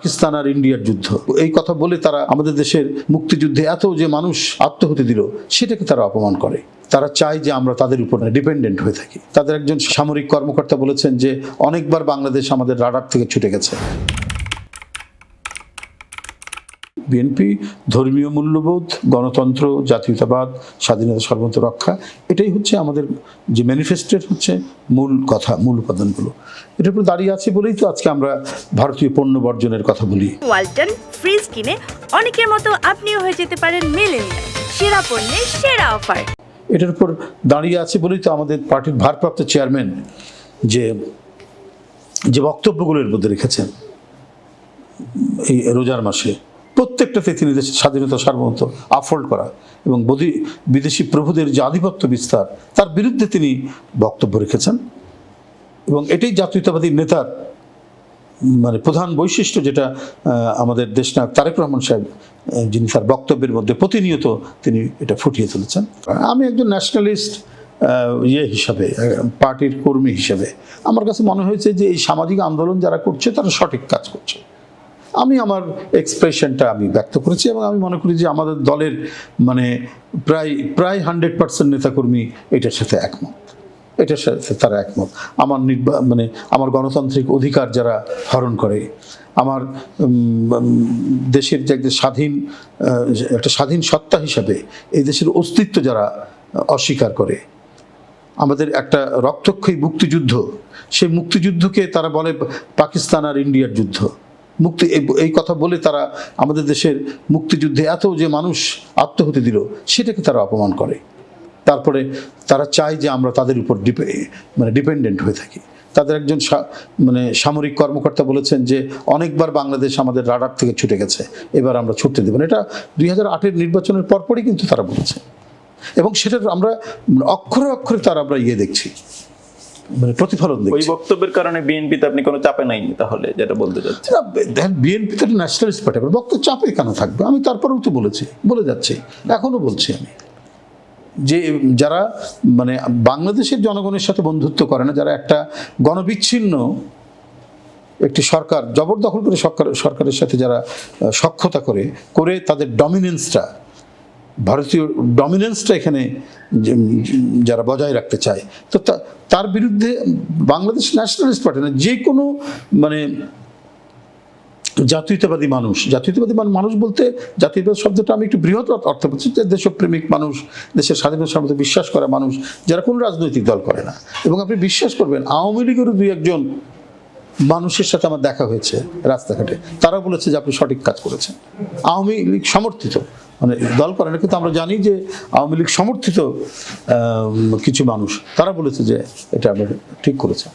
পাকিস্তান আর ইন্ডিয়ার যুদ্ধ, এই কথা বলে তারা আমাদের দেশের মুক্তিযুদ্ধে এত যে মানুষ আত্মহতি দিল সেটাকে তারা অপমান করে। তারা চায় যে আমরা তাদের উপর ডিপেন্ডেন্ট হয়ে থাকি। তাদের একজন সামরিক কর্মকর্তা বলেছেন যে অনেকবার বাংলাদেশ আমাদের রাডার থেকে ছুটে গেছে। বিএনপি ধর্মীয় মূল্যবোধ, গণতন্ত্র, জাতীয়তাবাদ, স্বাধীনতা, সার্বভৌমত্ব রক্ষা, এটাই হচ্ছে আমাদের যে ম্যানিফেস্টোর হচ্ছে মূল কথা, মূল উপাদানগুলো। এটার উপর দাঁড়িয়ে আছে বলেই তো আজকে আমরা ভারতীয় পণ্য বর্জনের কথা বলি। ওয়ালটন ফ্রিজ কিনে অনেকের মতো আপনিও হয়ে যেতে পারেন মিলেনিয়াল, সেরা পণ্যের সেরা অফার। এটার উপর দাঁড়িয়ে আছে বলেই তো আমাদের পার্টির ভারপ্রাপ্ত চেয়ারম্যান যে বক্তব্যগুলোর মধ্যে রেখেছেন এই রোজার মাসে, প্রত্যেকটাতে তিনি দেশের স্বাধীনতা, সার্বভৌমত্ব আফোল্ড করা এবং বিদেশি প্রভুদের যে আধিপত্য বিস্তার, তার বিরুদ্ধে তিনি বক্তব্য রেখেছেন। এবং এটাই জাতীয়তাবাদী নেতার মানে প্রধান বৈশিষ্ট্য, যেটা আমাদের দেশনায়ক তারেক রহমান সাহেব যিনি তার বক্তব্যের মধ্যে প্রতিনিয়ত তিনি এটা ফুটিয়ে তুলেছেন। আমি একজন ন্যাশনালিস্ট হিসাবে, পার্টির কর্মী হিসাবে আমার কাছে মনে হয়েছে যে এই সামাজিক আন্দোলন যারা করছে তারা সঠিক কাজ করছে। আমি আমার এক্সপ্রেশনটা আমি ব্যক্ত করেছি এবং আমি মনে করি যে আমাদের দলের মানে প্রায় 100% নেতাকর্মী এটার সাথে একমত, এটার সাথে তারা একমত। আমার গণতান্ত্রিক অধিকার যারা হরণ করে, আমার দেশের যে একটা স্বাধীন সত্তা হিসাবে এই দেশের অস্তিত্ব যারা অস্বীকার করে, আমাদের একটা রক্তক্ষয়ী মুক্তিযুদ্ধ, সেই মুক্তিযুদ্ধকে তারা বলে পাকিস্তান আর ইন্ডিয়ার যুদ্ধ। এই কথা বলে তারা আমাদের দেশের মুক্তিযুদ্ধে এত যে মানুষ আত্মহতি দিল সেটাকে তারা অপমান করে। তারপরে তারা চায় যে আমরা তাদের উপর ডিপেন্ডেন্ট হয়ে থাকি। তাদের একজন সামরিক কর্মকর্তা বলেছেন যে অনেকবার বাংলাদেশ আমাদের রাডার থেকে ছুটে গেছে, এবার আমরা ছুটতে দেব না। এটা 2008-এর নির্বাচনের পরপরই কিন্তু তারা বলেছে এবং সেটার আমরা অক্ষরে অক্ষরে তার আমরা দেখছি, মানে প্রতিফলন দেখছি। ওই বক্তব্যের কারণে বিএনপিতে আপনি কোনো চাপে নাই তাহলে, যেটা বলতে চাচ্ছি? বিএনপি তো ন্যাশনালিস্ট পার্টি, বক্তব্য চাপে কেন থাকবে? আমি তারপরেও তো বলে যাচ্ছি, এখনো বলছি আমি যে যারা মানে বাংলাদেশের জনগণের সাথে বন্ধুত্ব করে না, যারা একটা গণবিচ্ছিন্ন একটি সরকার জবরদখল করে সরকারের সাথে যারা সখ্যতা করে তাদের ডমিনেন্সটা, ভারতীয় ডমিনেন্সটা এখানে যারা বজায় রাখতে চায়, তো তার বিরুদ্ধে বাংলাদেশ ন্যাশনালিস্ট পার্টি না, যে কোনো মানে জাতীয়তাবাদী মানুষ বলতে জাতীয়তাবাদ শব্দটা আমি একটু বৃহৎ অর্থ বলছি, যে দেশপ্রেমিক মানুষ, দেশের স্বাধীনতা সার্বভৌমত্বে বিশ্বাস করা মানুষ, যারা কোনো রাজনৈতিক দল করে না। এবং আপনি বিশ্বাস করবেন, আওয়ামী লীগেরও 2-1 মানুষের সাথে আমার দেখা হয়েছে রাস্তাঘাটে, তারা বলেছে যে আপনি সঠিক কাজ করেছেন। আওয়ামী লীগ সমর্থিত মানে দল করে না, কিন্তু আমরা জানি যে আওয়ামী লীগ সমর্থিত কিছু মানুষ তারা বলেছে যে এটা আমরা ঠিক করেছে।